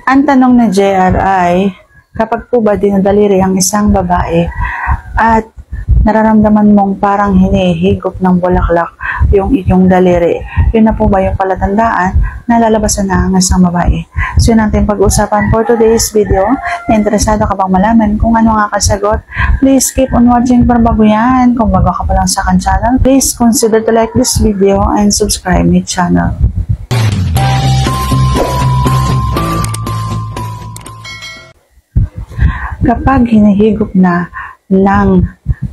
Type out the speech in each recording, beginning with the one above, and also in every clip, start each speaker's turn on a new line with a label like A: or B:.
A: Ang tanong ni JR ay, kapag po ba dinadaliri ang isang babae at nararamdaman mong parang hinihigop ng bulaklak yung iyong daliri, yun na po ba yung palatandaan na lalabasan na ang isang babae? So yun natin pag-usapan for today's video. Interesado ka bang malaman kung ano ang kasagot? Please keep on watching para bago yan. Kung bago ka pa lang sa akin channel, please consider to like this video and subscribe my channel. Kapag hinihigop na ng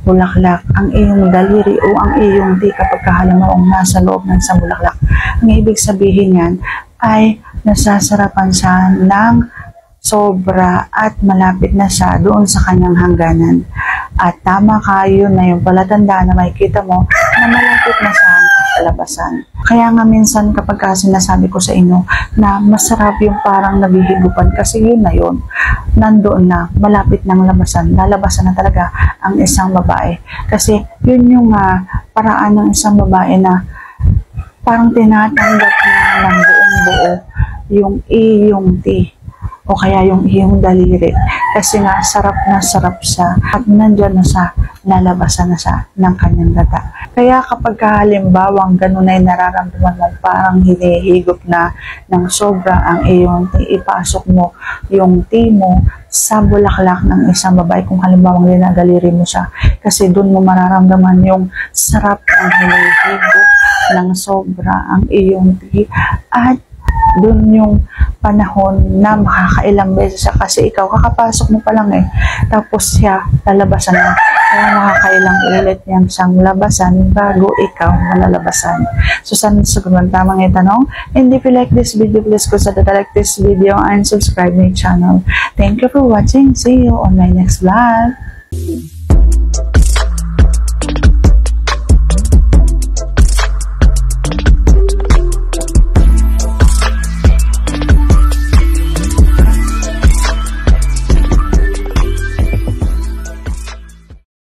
A: bulaklak ang iyong daliri o ang iyong di, kapag halimbawa nasa loob ng isang bulaklak, ang ibig sabihin yan ay nasasarapan siya ng sobra at malapit na siya doon sa kanyang hangganan. At tama ka, yun na yung palatandaan na makikita mo na malapit na siyang labasan. Kaya nga minsan kapag sinasabi ko sa inyo na masarap yung parang nabihigupan, kasi yun na yun, nandoon na, malapit ng labasan, lalabasan na talaga ang isang babae. Kasi yun yung paraan ng isang babae na parang tinatanggap na ng buong buo yung iyong o kaya yung iyong daliri. Kasi nga sarap siya at nandyan na siya, lalabasan na siya ng kanyang data. Kaya kapag halimbawang ganun ay nararamdaman mo parang hinihigop na ng sobra ang iyong ipasok mo yung mo sa bulaklak ng isang babae, kung halimbawang dinadaliri mo siya, kasi doon mo mararamdaman yung sarap ng hinihigop ng sobra ang iyong at doon yung panahon na makakailang beses siya, kasi ikaw kakapasok mo pa lang tapos siya lalabasan na. Kaya makakailang ulit niyang siyang labasan bago ikaw malalabasan. So sana sagutan tamang itanong. And if you like this video, please consider to like this video and subscribe my channel. Thank you for watching. See you on my next vlog.